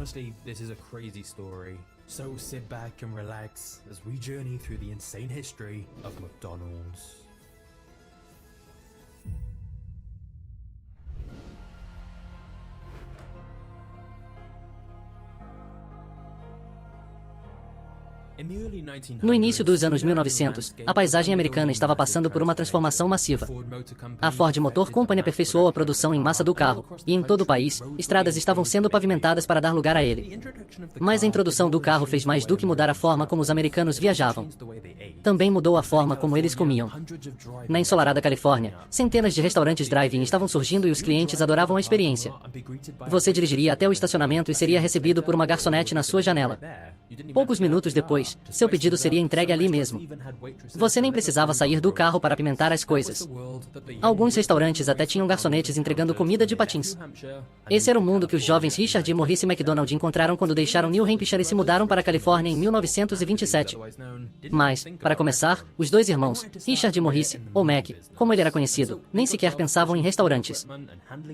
Honestly, this is a crazy story. So sit back and relax as we journey through the insane history of McDonald's. No início dos anos 1900, a paisagem americana estava passando por uma transformação massiva. A Ford Motor Company aperfeiçoou a produção em massa do carro, e em todo o país, estradas estavam sendo pavimentadas para dar lugar a ele. Mas a introdução do carro fez mais do que mudar a forma como os americanos viajavam. Também mudou a forma como eles comiam. Na ensolarada Califórnia, centenas de restaurantes drive-in estavam surgindo e os clientes adoravam a experiência. Você dirigiria até o estacionamento e seria recebido por uma garçonete na sua janela. Poucos minutos depois, seu pedido seria entregue ali mesmo. Você nem precisava sair do carro para apimentar as coisas. Alguns restaurantes até tinham garçonetes entregando comida de patins. Esse era o mundo que os jovens Richard Morris e McDonald encontraram quando deixaram New Hampshire e se mudaram para a Califórnia em 1927. Mas, para começar, os dois irmãos, Richard Morris, ou Mac, como ele era conhecido, nem sequer pensavam em restaurantes.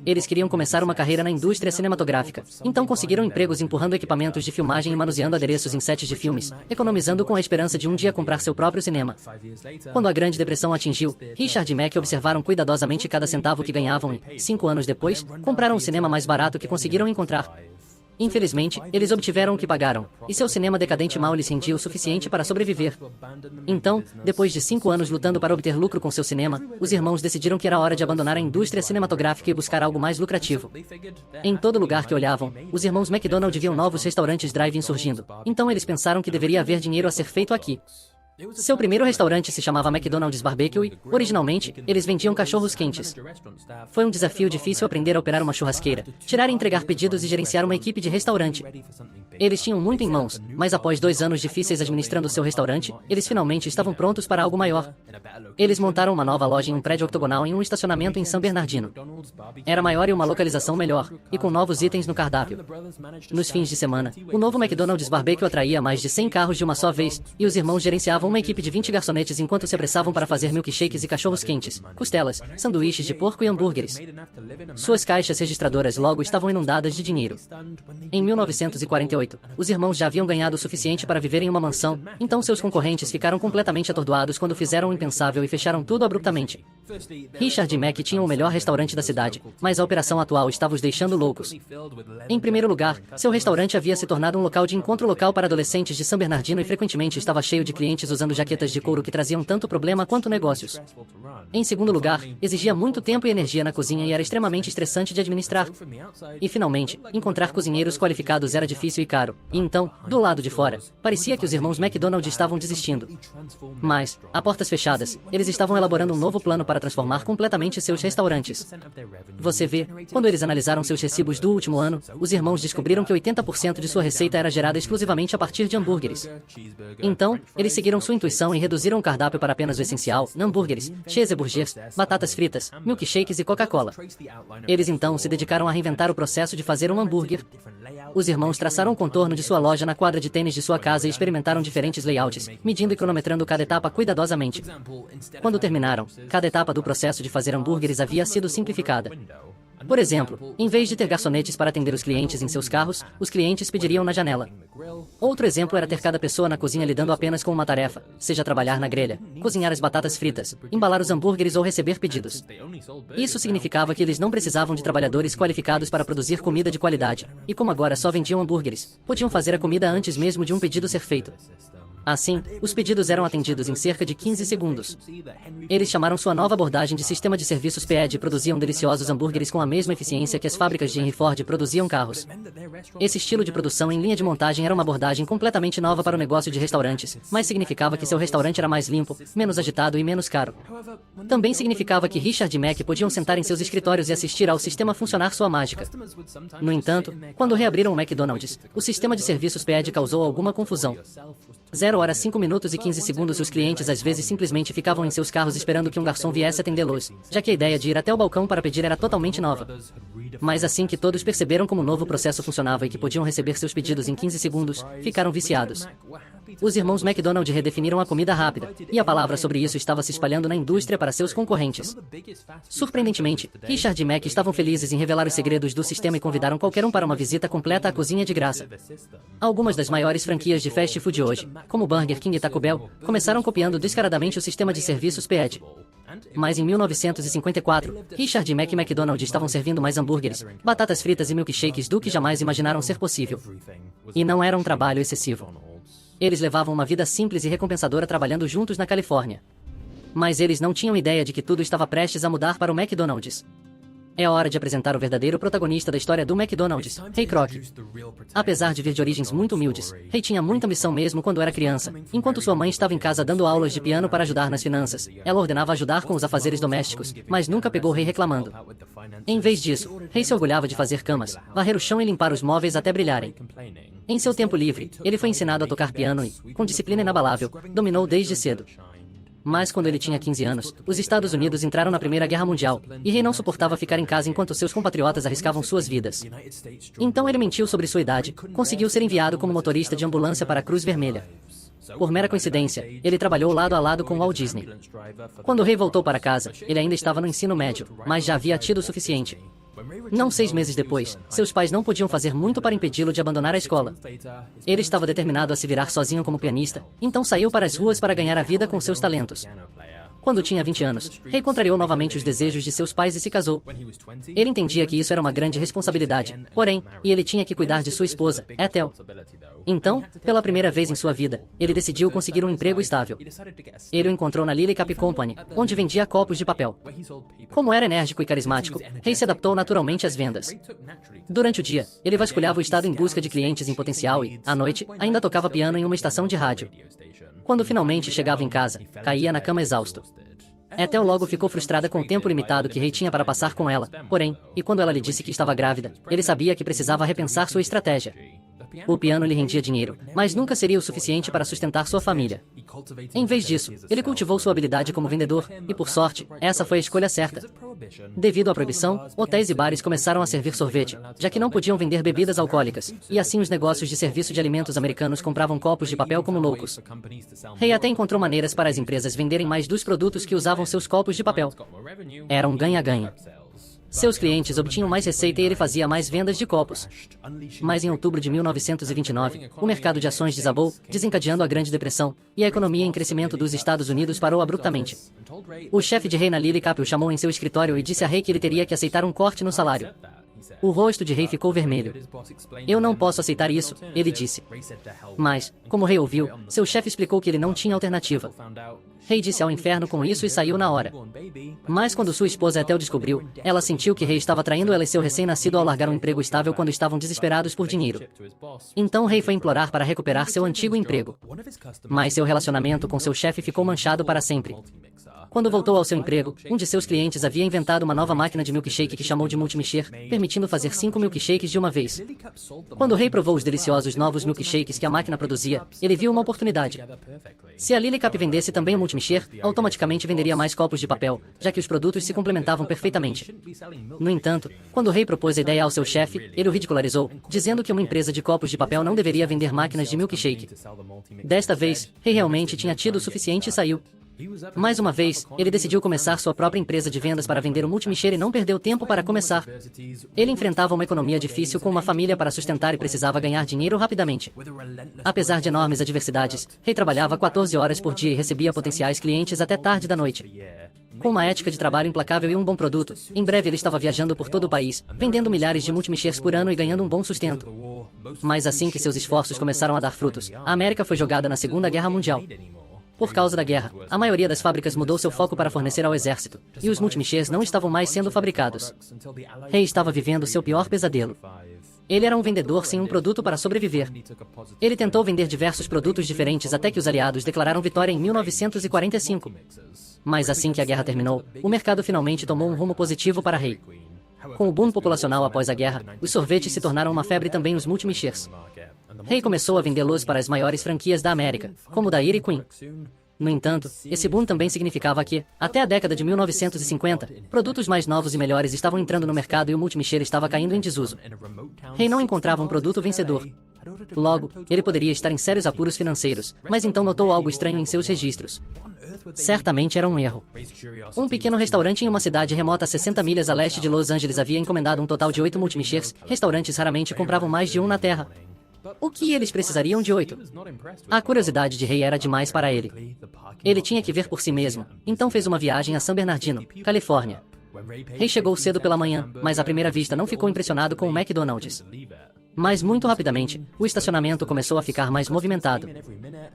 Eles queriam começar uma carreira na indústria cinematográfica, então conseguiram empregos empurrando equipamentos de filmagem e manuseando adereços em sets de filmes, economizando com a esperança de um dia comprar seu próprio cinema. Quando a Grande Depressão atingiu, Richard e Mac observaram cuidadosamente cada centavo que ganhavam e, 5 anos depois, compraram o cinema mais barato que conseguiram encontrar. Infelizmente, eles obtiveram o que pagaram, e seu cinema decadente mal lhes rendia o suficiente para sobreviver. Então, depois de 5 anos lutando para obter lucro com seu cinema, os irmãos decidiram que era hora de abandonar a indústria cinematográfica e buscar algo mais lucrativo. Em todo lugar que olhavam, os irmãos McDonald viam novos restaurantes drive-in surgindo, então eles pensaram que deveria haver dinheiro a ser feito aqui. Seu primeiro restaurante se chamava McDonald's Barbecue e, originalmente, eles vendiam cachorros quentes. Foi um desafio difícil aprender a operar uma churrasqueira, tirar e entregar pedidos e gerenciar uma equipe de restaurante. Eles tinham muito em mãos, mas após 2 anos difíceis administrando seu restaurante, eles finalmente estavam prontos para algo maior. Eles montaram uma nova loja em um prédio octogonal em um estacionamento em San Bernardino. Era maior e uma localização melhor, e com novos itens no cardápio. Nos fins de semana, o novo McDonald's Barbecue atraía mais de 100 carros de uma só vez, e os irmãos gerenciavam uma equipe de 20 garçonetes enquanto se apressavam para fazer milkshakes e cachorros quentes, costelas, sanduíches de porco e hambúrgueres. Suas caixas registradoras logo estavam inundadas de dinheiro. Em 1948, os irmãos já haviam ganhado o suficiente para viver em uma mansão, então seus concorrentes ficaram completamente atordoados quando fizeram o impensável e fecharam tudo abruptamente. Richard e Mac tinham o melhor restaurante da cidade, mas a operação atual estava os deixando loucos. Em primeiro lugar, seu restaurante havia se tornado um local de encontro local para adolescentes de San Bernardino e frequentemente estava cheio de clientes usando jaquetas de couro que traziam tanto problema quanto negócios. Em segundo lugar, exigia muito tempo e energia na cozinha e era extremamente estressante de administrar. E finalmente, encontrar cozinheiros qualificados era difícil e caro. E então, do lado de fora, parecia que os irmãos McDonald estavam desistindo. Mas, a portas fechadas, eles estavam elaborando um novo plano para transformar completamente seus restaurantes. Você vê, quando eles analisaram seus recibos do último ano, os irmãos descobriram que 80% de sua receita era gerada exclusivamente a partir de hambúrgueres. Então, eles seguiram sua intuição e reduziram o cardápio para apenas o essencial, hambúrgueres, cheeseburgers, batatas fritas, milkshakes e Coca-Cola. Eles então se dedicaram a reinventar o processo de fazer um hambúrguer. Os irmãos traçaram o contorno de sua loja na quadra de tênis de sua casa e experimentaram diferentes layouts, medindo e cronometrando cada etapa cuidadosamente. Quando terminaram, cada etapa do processo de fazer hambúrgueres havia sido simplificada. Por exemplo, em vez de ter garçonetes para atender os clientes em seus carros, os clientes pediriam na janela. Outro exemplo era ter cada pessoa na cozinha lidando apenas com uma tarefa, seja trabalhar na grelha, cozinhar as batatas fritas, embalar os hambúrgueres ou receber pedidos. Isso significava que eles não precisavam de trabalhadores qualificados para produzir comida de qualidade, e como agora só vendiam hambúrgueres, podiam fazer a comida antes mesmo de um pedido ser feito. Assim, os pedidos eram atendidos em cerca de 15 segundos. Eles chamaram sua nova abordagem de sistema de serviços PED e produziam deliciosos hambúrgueres com a mesma eficiência que as fábricas de Henry Ford produziam carros. Esse estilo de produção em linha de montagem era uma abordagem completamente nova para o negócio de restaurantes, mas significava que seu restaurante era mais limpo, menos agitado e menos caro. Também significava que Richard e Mac podiam sentar em seus escritórios e assistir ao sistema funcionar sua mágica. No entanto, quando reabriram o McDonald's, o sistema de serviços PED causou alguma confusão. 0 horas 5 minutos e 15 segundos os clientes às vezes simplesmente ficavam em seus carros esperando que um garçom viesse atendê-los, já que a ideia de ir até o balcão para pedir era totalmente nova. Mas assim que todos perceberam como o novo processo funcionava e que podiam receber seus pedidos em 15 segundos, ficaram viciados. Os irmãos McDonald redefiniram a comida rápida, e a palavra sobre isso estava se espalhando na indústria para seus concorrentes. Surpreendentemente, Richard e Mac estavam felizes em revelar os segredos do sistema e convidaram qualquer um para uma visita completa à cozinha de graça. Algumas das maiores franquias de fast food hoje, como Burger King e Taco Bell, começaram copiando descaradamente o sistema de serviços PED. Mas em 1954, Richard e Mac McDonald estavam servindo mais hambúrgueres, batatas fritas e milkshakes do que jamais imaginaram ser possível. E não era um trabalho excessivo. Eles levavam uma vida simples e recompensadora trabalhando juntos na Califórnia. Mas eles não tinham ideia de que tudo estava prestes a mudar para o McDonald's. É hora de apresentar o verdadeiro protagonista da história do McDonald's, Ray Kroc. Apesar de vir de origens muito humildes, Ray tinha muita ambição mesmo quando era criança. Enquanto sua mãe estava em casa dando aulas de piano para ajudar nas finanças, ela ordenava ajudar com os afazeres domésticos, mas nunca pegou Ray reclamando. Em vez disso, Ray se orgulhava de fazer camas, varrer o chão e limpar os móveis até brilharem. Em seu tempo livre, ele foi ensinado a tocar piano e, com disciplina inabalável, dominou desde cedo. Mas quando ele tinha 15 anos, os Estados Unidos entraram na Primeira Guerra Mundial, e Ray não suportava ficar em casa enquanto seus compatriotas arriscavam suas vidas. Então ele mentiu sobre sua idade, conseguiu ser enviado como motorista de ambulância para a Cruz Vermelha. Por mera coincidência, ele trabalhou lado a lado com Walt Disney. Quando Ray voltou para casa, ele ainda estava no ensino médio, mas já havia tido o suficiente. Não 6 meses depois, seus pais não podiam fazer muito para impedi-lo de abandonar a escola. Ele estava determinado a se virar sozinho como pianista, então saiu para as ruas para ganhar a vida com seus talentos. Quando tinha 20 anos, Ray contrariou novamente os desejos de seus pais e se casou. Ele entendia que isso era uma grande responsabilidade, porém, ele tinha que cuidar de sua esposa, Ethel. Então, pela primeira vez em sua vida, ele decidiu conseguir um emprego estável. Ele o encontrou na Lily Cup Company, onde vendia copos de papel. Como era enérgico e carismático, Ray se adaptou naturalmente às vendas. Durante o dia, ele vasculhava o estado em busca de clientes em potencial e, à noite, ainda tocava piano em uma estação de rádio. Quando finalmente chegava em casa, caía na cama exausto. Ethel logo ficou frustrada com o tempo limitado que Ray tinha para passar com ela, porém, e quando ela lhe disse que estava grávida, ele sabia que precisava repensar sua estratégia. O piano lhe rendia dinheiro, mas nunca seria o suficiente para sustentar sua família. Em vez disso, ele cultivou sua habilidade como vendedor, e por sorte, essa foi a escolha certa. Devido à proibição, hotéis e bares começaram a servir sorvete, já que não podiam vender bebidas alcoólicas, e assim os negócios de serviço de alimentos americanos compravam copos de papel como loucos. Ray até encontrou maneiras para as empresas venderem mais dos produtos que usavam seus copos de papel. Era um ganha-ganha. Seus clientes obtinham mais receita e ele fazia mais vendas de copos. Mas em outubro de 1929, o mercado de ações desabou, desencadeando a Grande Depressão, e a economia em crescimento dos Estados Unidos parou abruptamente. O chefe de Ray na Lily Cup o chamou em seu escritório e disse a Ray que ele teria que aceitar um corte no salário. O rosto de Ray ficou vermelho. "Eu não posso aceitar isso", ele disse. Mas, como Ray ouviu, seu chefe explicou que ele não tinha alternativa. Ray disse ao inferno com isso e saiu na hora. Mas quando sua esposa Ethel descobriu, ela sentiu que Ray estava traindo ela e seu recém-nascido ao largar um emprego estável quando estavam desesperados por dinheiro. Então Ray foi implorar para recuperar seu antigo emprego. Mas seu relacionamento com seu chefe ficou manchado para sempre. Quando voltou ao seu emprego, um de seus clientes havia inventado uma nova máquina de milkshake que chamou de Multimixer, permitindo fazer 5 milkshakes de uma vez. Quando Ray provou os deliciosos novos milkshakes que a máquina produzia, ele viu uma oportunidade. Se a Lily Cup vendesse também o Multimixer, automaticamente venderia mais copos de papel, já que os produtos se complementavam perfeitamente. No entanto, quando Ray propôs a ideia ao seu chefe, ele o ridicularizou, dizendo que uma empresa de copos de papel não deveria vender máquinas de milkshake. Desta vez, Ray realmente tinha tido o suficiente e saiu. Mais uma vez, ele decidiu começar sua própria empresa de vendas para vender o Multimixer e não perdeu tempo para começar. Ele enfrentava uma economia difícil com uma família para sustentar e precisava ganhar dinheiro rapidamente. Apesar de enormes adversidades, Ray trabalhava 14 horas por dia e recebia potenciais clientes até tarde da noite. Com uma ética de trabalho implacável e um bom produto, em breve ele estava viajando por todo o país, vendendo milhares de Multimixers por ano e ganhando um bom sustento. Mas assim que seus esforços começaram a dar frutos, a América foi jogada na Segunda Guerra Mundial. Por causa da guerra, a maioria das fábricas mudou seu foco para fornecer ao exército, e os Multimixers não estavam mais sendo fabricados. Ray estava vivendo seu pior pesadelo. Ele era um vendedor sem um produto para sobreviver. Ele tentou vender diversos produtos diferentes até que os aliados declararam vitória em 1945. Mas assim que a guerra terminou, o mercado finalmente tomou um rumo positivo para Ray. Com o boom populacional após a guerra, os sorvetes se tornaram uma febre e também os Multimixers. Ray começou a vendê-los para as maiores franquias da América, como Dairy Queen. No entanto, esse boom também significava que, até a década de 1950, produtos mais novos e melhores estavam entrando no mercado e o Multimixer estava caindo em desuso. Ray não encontrava um produto vencedor. Logo, ele poderia estar em sérios apuros financeiros, mas então notou algo estranho em seus registros. Certamente era um erro. Um pequeno restaurante em uma cidade remota a 60 milhas a leste de Los Angeles havia encomendado um total de 8 multimishers. Restaurantes raramente compravam mais de um na Terra. O que eles precisariam de 8? A curiosidade de Ray era demais para ele. Ele tinha que ver por si mesmo, então fez uma viagem a San Bernardino, Califórnia. Ray chegou cedo pela manhã, mas à primeira vista não ficou impressionado com o McDonald's. Mas muito rapidamente, o estacionamento começou a ficar mais movimentado.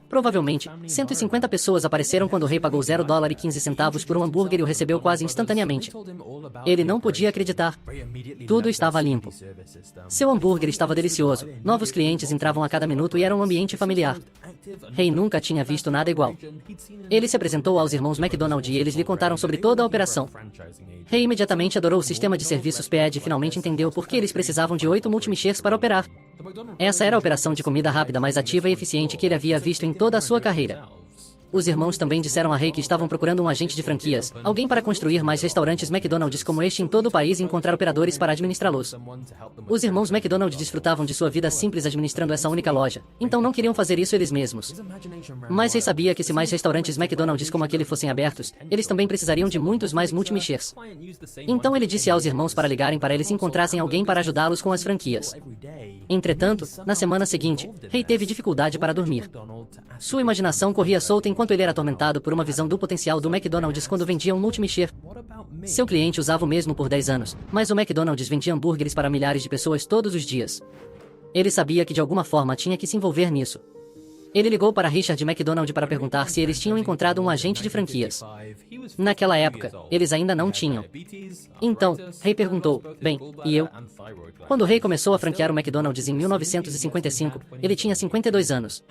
Provavelmente, 150 pessoas apareceram quando Ray pagou $0,15 por um hambúrguer e o recebeu quase instantaneamente. Ele não podia acreditar. Tudo estava limpo. Seu hambúrguer estava delicioso, novos clientes entravam a cada minuto e era um ambiente familiar. Ray nunca tinha visto nada igual. Ele se apresentou aos irmãos McDonald e eles lhe contaram sobre toda a operação. Ray imediatamente adorou o sistema de serviços PED e finalmente entendeu por que eles precisavam de 8 multimishers para operar. Essa era a operação de comida rápida mais ativa e eficiente que ele havia visto em toda a sua carreira. Os irmãos também disseram a Ray que estavam procurando um agente de franquias, alguém para construir mais restaurantes McDonald's como este em todo o país e encontrar operadores para administrá-los. Os irmãos McDonald desfrutavam de sua vida simples administrando essa única loja, então não queriam fazer isso eles mesmos. Mas Ray sabia que se mais restaurantes McDonald's como aquele fossem abertos, eles também precisariam de muitos mais multimishers. Então ele disse aos irmãos para ligarem para eles se encontrassem alguém para ajudá-los com as franquias. Entretanto, na semana seguinte, Ray teve dificuldade para dormir. Sua imaginação corria solta enquanto ele era atormentado por uma visão do potencial do McDonald's quando vendia um multimisher. Seu cliente usava o mesmo por 10 anos, mas o McDonald's vendia hambúrgueres para milhares de pessoas todos os dias. Ele sabia que de alguma forma tinha que se envolver nisso. Ele ligou para Richard McDonald para perguntar se eles tinham encontrado um agente de franquias. Naquela época, eles ainda não tinham. Então, Ray perguntou, bem, e eu? Quando Ray começou a franquear o McDonald's em 1955, ele tinha 52 anos.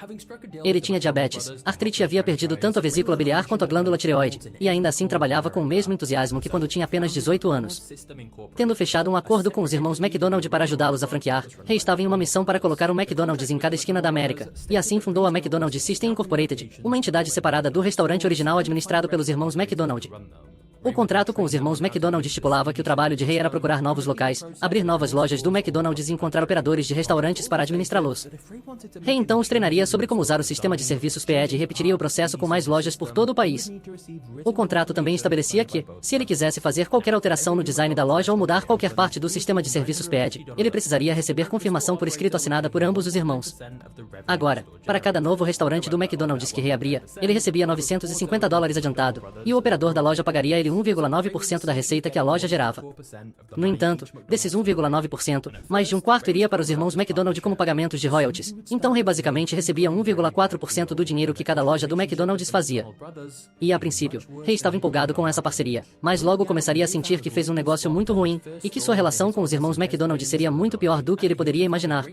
Ele tinha diabetes, artrite e havia perdido tanto a vesícula biliar quanto a glândula tireoide, e ainda assim trabalhava com o mesmo entusiasmo que quando tinha apenas 18 anos. Tendo fechado um acordo com os irmãos McDonald para ajudá-los a franquear, Ray estava em uma missão para colocar um McDonald's em cada esquina da América, e assim fundou a McDonald's System Incorporated, uma entidade separada do restaurante original administrado pelos irmãos McDonald. O contrato com os irmãos McDonald estipulava que o trabalho de Ray era procurar novos locais, abrir novas lojas do McDonald's e encontrar operadores de restaurantes para administrá-los. Ray então os treinaria sobre como usar o sistema de serviços PED e repetiria o processo com mais lojas por todo o país. O contrato também estabelecia que, se ele quisesse fazer qualquer alteração no design da loja ou mudar qualquer parte do sistema de serviços PED, ele precisaria receber confirmação por escrito assinada por ambos os irmãos. Agora, para cada novo restaurante do McDonald's que Ray abria, ele recebia $950 adiantado, e o operador da loja pagaria ele 1,9% da receita que a loja gerava. No entanto, desses 1,9%, mais de um quarto iria para os irmãos McDonald como pagamentos de royalties. Então Ray basicamente recebia 1,4% do dinheiro que cada loja do McDonald's fazia. E a princípio, Ray estava empolgado com essa parceria, mas logo começaria a sentir que fez um negócio muito ruim, e que sua relação com os irmãos McDonald seria muito pior do que ele poderia imaginar.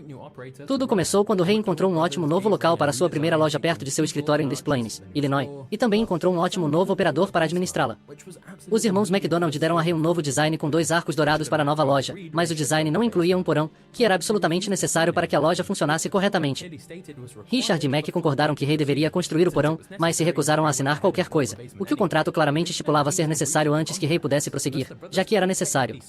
Tudo começou quando Ray encontrou um ótimo novo local para sua primeira loja perto de seu escritório em Des Plaines, Illinois, e também encontrou um ótimo novo operador para administrá-la. Os irmãos McDonald deram a Ray um novo design com 2 arcos dourados para a nova loja, mas o design não incluía um porão, que era absolutamente necessário para que a loja funcionasse corretamente. Richard e Mac concordaram que Ray deveria construir o porão, mas se recusaram a assinar qualquer coisa, o que o contrato claramente estipulava ser necessário antes que Ray pudesse prosseguir, já que era necessário.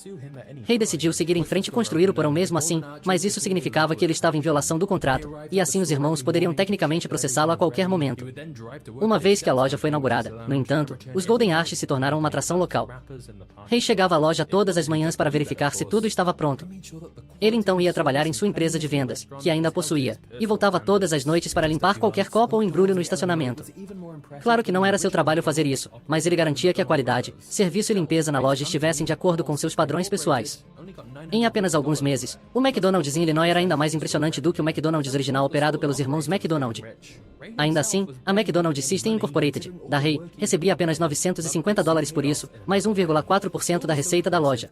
Ray decidiu seguir em frente e construir o porão mesmo assim, mas isso significava que ele estava em violação do contrato, e assim os irmãos poderiam tecnicamente processá-lo a qualquer momento. Uma vez que a loja foi inaugurada, no entanto, os Golden Arches se tornaram uma atração local. Ray chegava à loja todas as manhãs para verificar se tudo estava pronto. Ele então ia trabalhar em sua empresa de vendas, que ainda possuía, e voltava todas as noites para limpar qualquer copo ou embrulho no estacionamento. Claro que não era seu trabalho fazer isso, mas ele garantia que a qualidade, serviço e limpeza na loja estivessem de acordo com seus padrões pessoais. Em apenas alguns meses, o McDonald's em Illinois era ainda mais impressionante do que o McDonald's original operado pelos irmãos McDonald. Ainda assim, a McDonald's System Incorporated, da Ray, recebia apenas $950 por isso, mais 1,4% da receita da loja.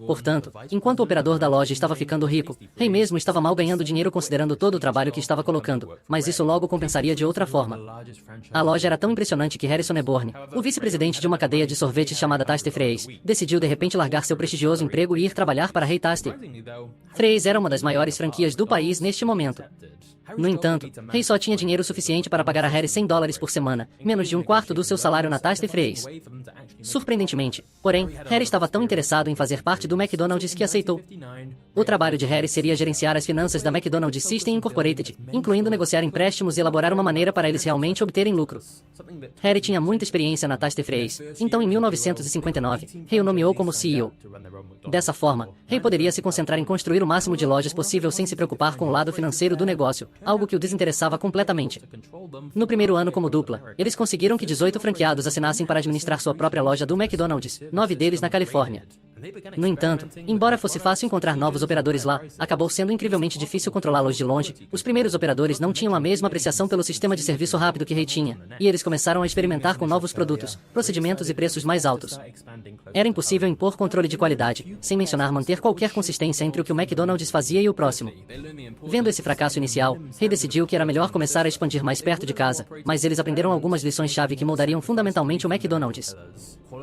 Portanto, enquanto o operador da loja estava ficando rico, Ray mesmo estava mal ganhando dinheiro considerando todo o trabalho que estava colocando, mas isso logo compensaria de outra forma. A loja era tão impressionante que Harrison Eborne, o vice-presidente de uma cadeia de sorvetes chamada Taste Freys, decidiu de repente largar seu prestigioso emprego e ir trabalhar para Ray Taste. Freys era uma das maiores franquias do país neste momento. No entanto, Ray só tinha dinheiro suficiente para pagar a Harry $100 por semana, menos de um quarto do seu salário na Taste Freys. Surpreendentemente, porém, Harry estava tão interessado em fazer parte do McDonald's que aceitou. O trabalho de Harry seria gerenciar as finanças da McDonald's System Incorporated, incluindo negociar empréstimos e elaborar uma maneira para eles realmente obterem lucro. Harry tinha muita experiência na Taste Phrase, então em 1959, Hay o nomeou como CEO. Dessa forma, Hay poderia se concentrar em construir o máximo de lojas possível sem se preocupar com o lado financeiro do negócio, algo que o desinteressava completamente. No primeiro ano como dupla, eles conseguiram que 18 franqueados assinassem para administrar sua própria loja do McDonald's, 9 deles na Califórnia. No entanto, embora fosse fácil encontrar novos operadores lá, acabou sendo incrivelmente difícil controlá-los de longe. Os primeiros operadores não tinham a mesma apreciação pelo sistema de serviço rápido que Hay tinha, e eles começaram a experimentar com novos produtos, procedimentos e preços mais altos. Era impossível impor controle de qualidade, sem mencionar manter qualquer consistência entre o que o McDonald's fazia e o próximo. Vendo esse fracasso inicial, Hay decidiu que era melhor começar a expandir mais perto de casa, mas eles aprenderam algumas lições-chave que moldariam fundamentalmente o McDonald's.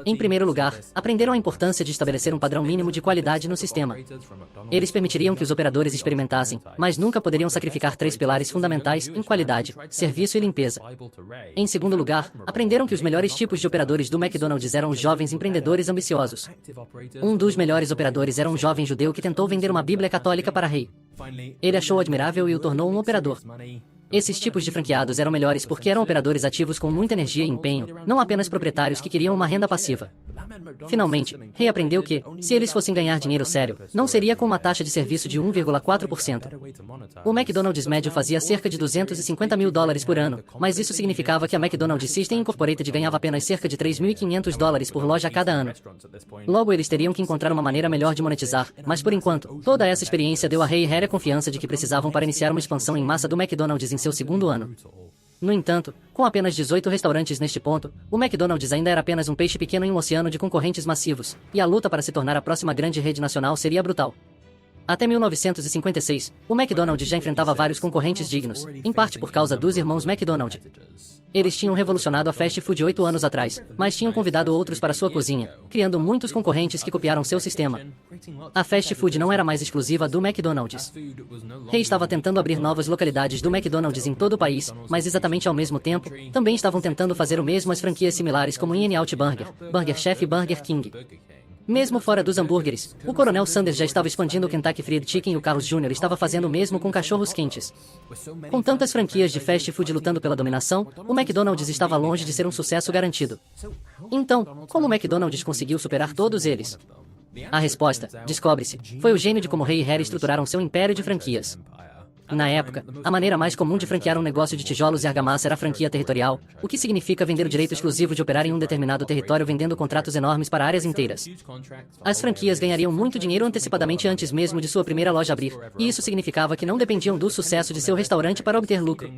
Em primeiro lugar, aprenderam a importância de estabelecer um padrão mínimo de qualidade no sistema. Eles permitiriam que os operadores experimentassem, mas nunca poderiam sacrificar 3 pilares fundamentais em qualidade, serviço e limpeza. Em segundo lugar, aprenderam que os melhores tipos de operadores do McDonald's eram os jovens empreendedores ambiciosos. Um dos melhores operadores era um jovem judeu que tentou vender uma Bíblia católica para Hay. Ele achou admirável e o tornou um operador. Esses tipos de franqueados eram melhores porque eram operadores ativos com muita energia e empenho, não apenas proprietários que queriam uma renda passiva. Finalmente, Hay aprendeu que, se eles fossem ganhar dinheiro sério, não seria com uma taxa de serviço de 1,4%. O McDonald's médio fazia cerca de $250 mil por ano, mas isso significava que a McDonald's System Incorporated ganhava apenas cerca de $3.500 por loja a cada ano. Logo eles teriam que encontrar uma maneira melhor de monetizar, mas por enquanto, toda essa experiência deu a Hay e Harry a confiança de que precisavam para iniciar uma expansão em massa do McDonald's em seu segundo ano. No entanto, com apenas 18 restaurantes neste ponto, o McDonald's ainda era apenas um peixe pequeno em um oceano de concorrentes massivos, e a luta para se tornar a próxima grande rede nacional seria brutal. Até 1956, o McDonald's já enfrentava vários concorrentes dignos, em parte por causa dos irmãos McDonald. Eles tinham revolucionado a fast food 8 anos atrás, mas tinham convidado outros para sua cozinha, criando muitos concorrentes que copiaram seu sistema. A fast food não era mais exclusiva do McDonald's. Hay estava tentando abrir novas localidades do McDonald's em todo o país, mas exatamente ao mesmo tempo, também estavam tentando fazer o mesmo às franquias similares como In-N-Out Burger, Burger Chef e Burger King. Mesmo fora dos hambúrgueres, o Coronel Sanders já estava expandindo o Kentucky Fried Chicken e o Carl's Jr. estava fazendo o mesmo com cachorros quentes. Com tantas franquias de fast food lutando pela dominação, o McDonald's estava longe de ser um sucesso garantido. Então, como o McDonald's conseguiu superar todos eles? A resposta, descobre-se, foi o gênio de como Hay e Harry estruturaram seu império de franquias. Na época, a maneira mais comum de franquear um negócio de tijolos e argamassa era a franquia territorial, o que significa vender o direito exclusivo de operar em um determinado território vendendo contratos enormes para áreas inteiras. As franquias ganhariam muito dinheiro antecipadamente antes mesmo de sua primeira loja abrir, e isso significava que não dependiam do sucesso de seu restaurante para obter lucro.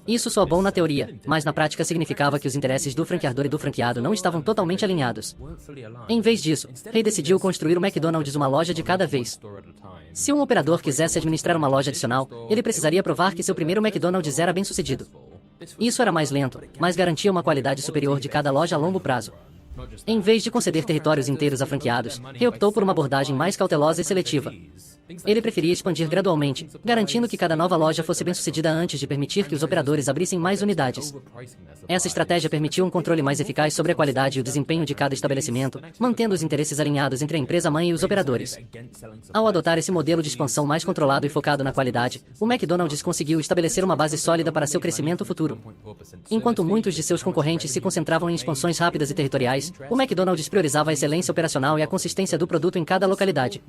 Isso soa bom na teoria, mas na prática significava que os interesses do franqueador e do franqueado não estavam totalmente alinhados. Em vez disso, Hay decidiu construir o McDonald's uma loja de cada vez. Se um operador quisesse administrar uma loja adicional, ele precisaria provar que seu primeiro McDonald's era bem-sucedido. Isso era mais lento, mas garantia uma qualidade superior de cada loja a longo prazo. Em vez de conceder territórios inteiros a franqueados, Hay optou por uma abordagem mais cautelosa e seletiva. Ele preferia expandir gradualmente, garantindo que cada nova loja fosse bem-sucedida antes de permitir que os operadores abrissem mais unidades. Essa estratégia permitiu um controle mais eficaz sobre a qualidade e o desempenho de cada estabelecimento, mantendo os interesses alinhados entre a empresa-mãe e os operadores. Ao adotar esse modelo de expansão mais controlado e focado na qualidade, o McDonald's conseguiu estabelecer uma base sólida para seu crescimento futuro. Enquanto muitos de seus concorrentes se concentravam em expansões rápidas e territoriais, o McDonald's priorizava a excelência operacional e a consistência do produto em cada localidade.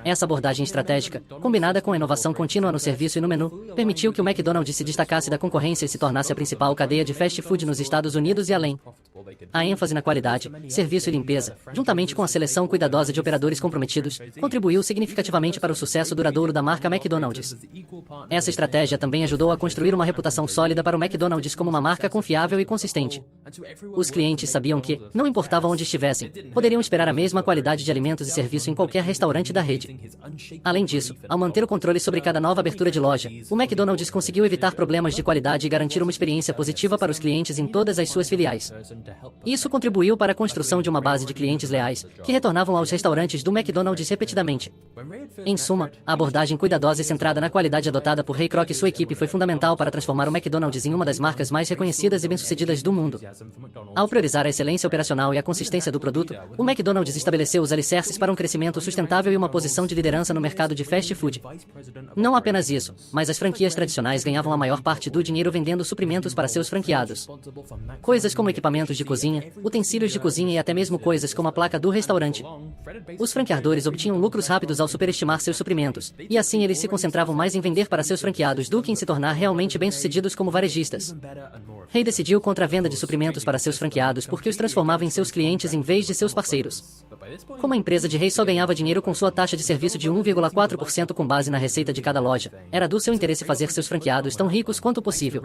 Essa abordagem estratégica, combinada com a inovação contínua no serviço e no menu, permitiu que o McDonald's se destacasse da concorrência e se tornasse a principal cadeia de fast food nos Estados Unidos e além. A ênfase na qualidade, serviço e limpeza, juntamente com a seleção cuidadosa de operadores comprometidos, contribuiu significativamente para o sucesso duradouro da marca McDonald's. Essa estratégia também ajudou a construir uma reputação sólida para o McDonald's como uma marca confiável e consistente. Os clientes sabiam que, não importava onde estivessem, poderiam esperar a mesma qualidade de alimentos e serviço em qualquer restaurante da rede. Além disso, ao manter o controle sobre cada nova abertura de loja, o McDonald's conseguiu evitar problemas de qualidade e garantir uma experiência positiva para os clientes em todas as suas filiais. Isso contribuiu para a construção de uma base de clientes leais, que retornavam aos restaurantes do McDonald's repetidamente. Em suma, a abordagem cuidadosa e centrada na qualidade adotada por Ray Kroc e sua equipe foi fundamental para transformar o McDonald's em uma das marcas mais reconhecidas e bem-sucedidas do mundo. Ao priorizar a excelência operacional e a consistência do produto, o McDonald's estabeleceu os alicerces para um crescimento sustentável e uma posição de liderança no mercado de fast food. Não apenas isso, mas as franquias tradicionais ganhavam a maior parte do dinheiro vendendo suprimentos para seus franqueados. Coisas como equipamentos de cozinha, utensílios de cozinha e até mesmo coisas como a placa do restaurante. Os franqueadores obtinham lucros rápidos ao superestimar seus suprimentos, e assim eles se concentravam mais em vender para seus franqueados do que em se tornar realmente bem-sucedidos como varejistas. Ray decidiu contra a venda de suprimentos para seus franqueados porque os transformava em seus clientes em vez de seus parceiros. Como a empresa de Ray só ganhava dinheiro com sua taxa de serviço de 1,4% com base na receita de cada loja, era do seu interesse fazer seus franqueados tão ricos quanto possível.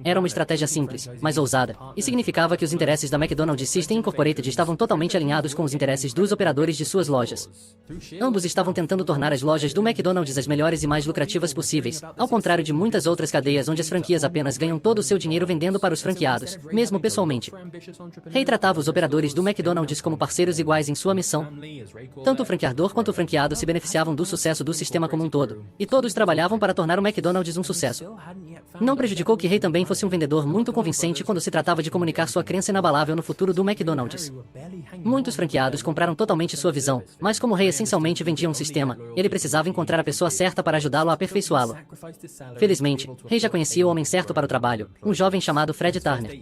Era uma estratégia simples, mas ousada, e significava que os interesses da McDonald's System Incorporated estavam totalmente alinhados com os interesses dos operadores de suas lojas. Ambos estavam tentando tornar as lojas do McDonald's as melhores e mais lucrativas possíveis, ao contrário de muitas outras cadeias onde as franquias apenas ganham todo o seu dinheiro vendendo para os franqueados, mesmo pessoalmente. Ray tratava os operadores do McDonald's como parceiros iguais em sua missão. Tanto o franqueador quanto o franqueado se beneficiavam do sucesso do sistema como um todo, e todos trabalhavam para tornar o McDonald's um sucesso. Não prejudicou que Ray também fosse um vendedor muito convincente quando se tratava de comunicar sua crença inabalável no futuro do McDonald's. Muitos franqueados compraram totalmente sua visão, mas como Ray essencialmente vendia um sistema, ele precisava encontrar a pessoa certa para ajudá-lo a aperfeiçoá-lo. Felizmente, Ray já conhecia o homem certo para o trabalho, um jovem chamado Fred Turner.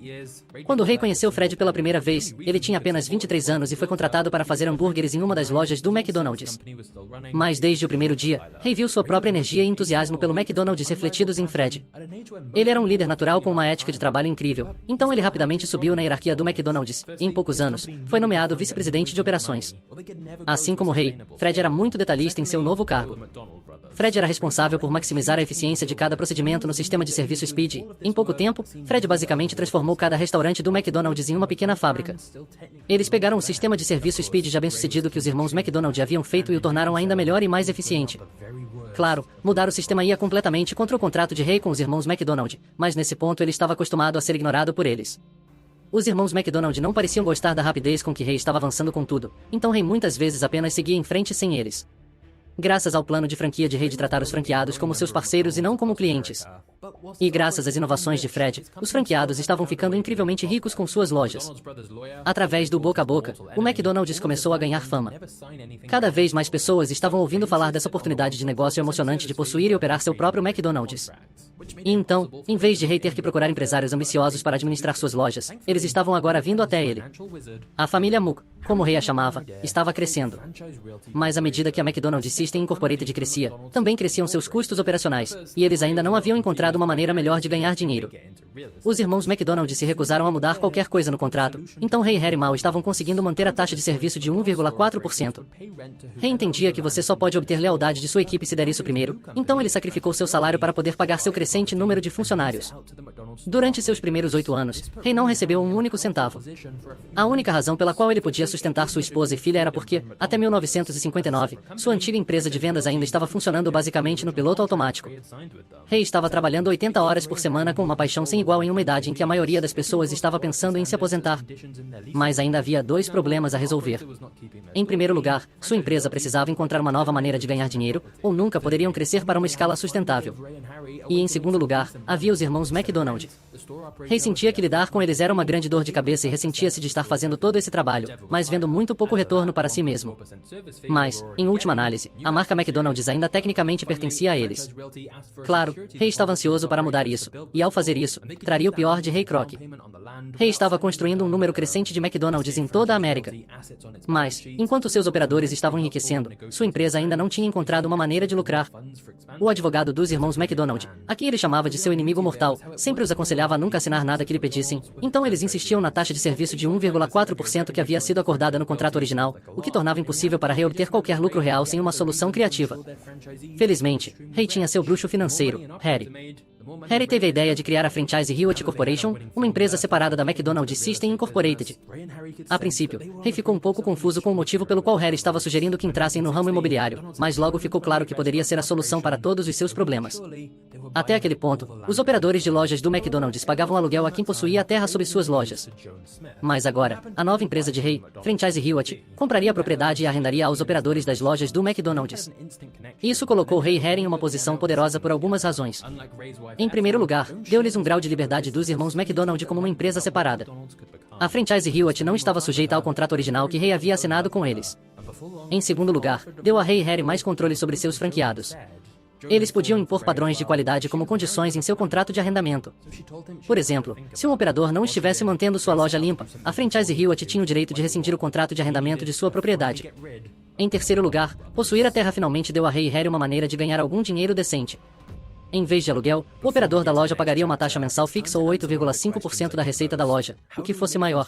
Quando Ray conheceu Fred pela primeira vez, ele tinha apenas 23 anos e foi contratado para fazer hambúrgueres em uma das lojas do McDonald's. Mas desde o primeiro dia, Ray viu sua própria energia e entusiasmo pelo McDonald's refletidos em Fred. Ele era um líder natural com uma ética de trabalho incrível, então ele rapidamente subiu na hierarquia do McDonald's, e em poucos anos, foi nomeado vice-presidente de operações. Assim como Ray, Fred era muito detalhista em seu novo cargo. Fred era responsável por maximizar a eficiência de cada procedimento no sistema de serviço Speed. Em pouco tempo, Fred basicamente transformou cada restaurante do McDonald's em uma pequena fábrica. Eles pegaram o sistema de serviço Speed já bem-sucedido que os irmãos McDonald haviam feito e o tornaram ainda melhor e mais eficiente. Claro, mudar o sistema ia completamente contra o contrato de Ray com os irmãos McDonald, mas nesse ponto ele estava acostumado a ser ignorado por eles. Os irmãos McDonald não pareciam gostar da rapidez com que Ray estava avançando com tudo, então Ray muitas vezes apenas seguia em frente sem eles. Graças ao plano de franquia de Ray de tratar os franqueados como seus parceiros e não como clientes. E graças às inovações de Fred, os franqueados estavam ficando incrivelmente ricos com suas lojas. Através do boca a boca, o McDonald's começou a ganhar fama. Cada vez mais pessoas estavam ouvindo falar dessa oportunidade de negócio emocionante de possuir e operar seu próprio McDonald's. E então, em vez de Ray ter que procurar empresários ambiciosos para administrar suas lojas, eles estavam agora vindo até ele. A família Mook, como Ray a chamava, estava crescendo. Mas à medida que a McDonald's System Incorporated crescia, também cresciam seus custos operacionais, e eles ainda não haviam encontrado uma maneira melhor de ganhar dinheiro. Os irmãos McDonald se recusaram a mudar qualquer coisa no contrato, então Ray e Harry Mal estavam conseguindo manter a taxa de serviço de 1,4%. Ray entendia que você só pode obter lealdade de sua equipe se der isso primeiro, então ele sacrificou seu salário para poder pagar seu crescente número de funcionários. Durante seus primeiros 8 anos, Ray não recebeu um único centavo. A única razão pela qual ele podia sustentar sua esposa e filha era porque, até 1959, sua antiga empresa de vendas ainda estava funcionando basicamente no piloto automático. Ray estava trabalhando 80 horas por semana com uma paixão sem igual em uma idade em que a maioria das pessoas estava pensando em se aposentar. Mas ainda havia 2 problemas a resolver. Em primeiro lugar, sua empresa precisava encontrar uma nova maneira de ganhar dinheiro, ou nunca poderiam crescer para uma escala sustentável. E em segundo lugar, havia os irmãos McDonald. Ray sentia que lidar com eles era uma grande dor de cabeça e ressentia-se de estar fazendo todo esse trabalho, mas vendo muito pouco retorno para si mesmo. Mas, em última análise, a marca McDonald's ainda tecnicamente pertencia a eles. Claro, Ray estava ansioso para mudar isso, e ao fazer isso, traria o pior de Ray Kroc. Ray estava construindo um número crescente de McDonald's em toda a América. Mas, enquanto seus operadores estavam enriquecendo, sua empresa ainda não tinha encontrado uma maneira de lucrar. O advogado dos irmãos McDonald, a quem ele chamava de seu inimigo mortal, sempre os aconselhava a nunca assinar nada que lhe pedissem, então eles insistiam na taxa de serviço de 1,4% que havia sido acordada no contrato original, o que tornava impossível para Ray obter qualquer lucro real sem uma solução criativa. Felizmente, Ray tinha seu bruxo financeiro, Harry. Harry teve a ideia de criar a franchise Hewitt Corporation, uma empresa separada da McDonald's System Incorporated. A princípio, Ray ficou um pouco confuso com o motivo pelo qual Harry estava sugerindo que entrassem no ramo imobiliário, mas logo ficou claro que poderia ser a solução para todos os seus problemas. Até aquele ponto, os operadores de lojas do McDonald's pagavam aluguel a quem possuía a terra sob suas lojas. Mas agora, a nova empresa de Ray, Franchise Hewitt, compraria a propriedade e arrendaria aos operadores das lojas do McDonald's. Isso colocou Ray e Harry em uma posição poderosa por algumas razões. Em primeiro lugar, deu-lhes um grau de liberdade dos irmãos McDonald como uma empresa separada. A franchise Hewitt não estava sujeita ao contrato original que Ray havia assinado com eles. Em segundo lugar, deu a Ray e Harry mais controle sobre seus franqueados. Eles podiam impor padrões de qualidade como condições em seu contrato de arrendamento. Por exemplo, se um operador não estivesse mantendo sua loja limpa, a franchise Hewitt tinha o direito de rescindir o contrato de arrendamento de sua propriedade. Em terceiro lugar, possuir a terra finalmente deu a Ray e Harry uma maneira de ganhar algum dinheiro decente. Em vez de aluguel, o operador da loja pagaria uma taxa mensal fixa ou 8,5% da receita da loja, o que fosse maior.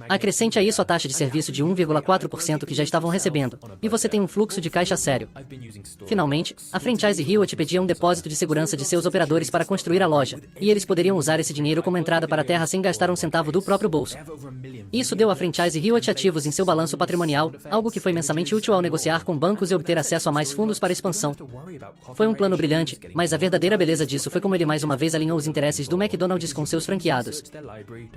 Acrescente a isso a taxa de serviço de 1,4% que já estavam recebendo, e você tem um fluxo de caixa sério. Finalmente, a franchise Hewitt pedia um depósito de segurança de seus operadores para construir a loja, e eles poderiam usar esse dinheiro como entrada para a terra sem gastar um centavo do próprio bolso. Isso deu à franchise Hewitt ativos em seu balanço patrimonial, algo que foi imensamente útil ao negociar com bancos e obter acesso a mais fundos para expansão. Foi um plano brilhante, mas a verdadeira beleza disso foi como ele mais uma vez alinhou os interesses do McDonald's com seus franqueados.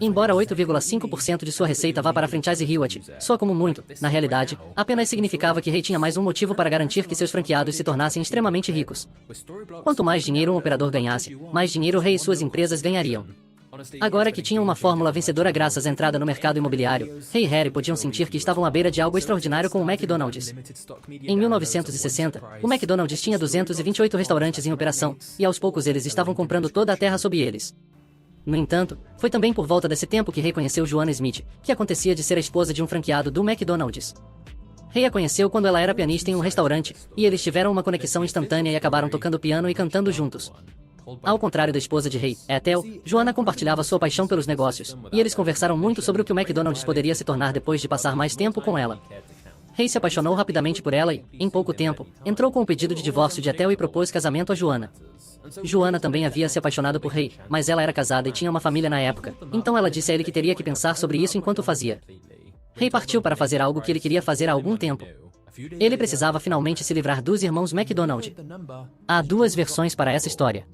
Embora 8,5% de sua receita vá para a franchise Hewitt, soa como muito, na realidade, apenas significava que Ray tinha mais um motivo para garantir que seus franqueados se tornassem extremamente ricos. Quanto mais dinheiro um operador ganhasse, mais dinheiro Ray e suas empresas ganhariam. Agora que tinham uma fórmula vencedora graças à entrada no mercado imobiliário, Ray e Harry podiam sentir que estavam à beira de algo extraordinário com o McDonald's. Em 1960, o McDonald's tinha 228 restaurantes em operação, e aos poucos eles estavam comprando toda a terra sob eles. No entanto, foi também por volta desse tempo que Ray conheceu Joanna Smith, que acontecia de ser a esposa de um franqueado do McDonald's. Ray a conheceu quando ela era pianista em um restaurante, e eles tiveram uma conexão instantânea e acabaram tocando piano e cantando juntos. Ao contrário da esposa de Ray, Ethel, Joanna compartilhava sua paixão pelos negócios, e eles conversaram muito sobre o que o McDonald's poderia se tornar depois de passar mais tempo com ela. Ray se apaixonou rapidamente por ela e, em pouco tempo, entrou com o pedido de divórcio de Ethel e propôs casamento a Joanna. Joanna também havia se apaixonado por Ray, mas ela era casada e tinha uma família na época, então ela disse a ele que teria que pensar sobre isso enquanto fazia. Ray partiu para fazer algo que ele queria fazer há algum tempo. Ele precisava finalmente se livrar dos irmãos McDonald. Há duas versões para essa história.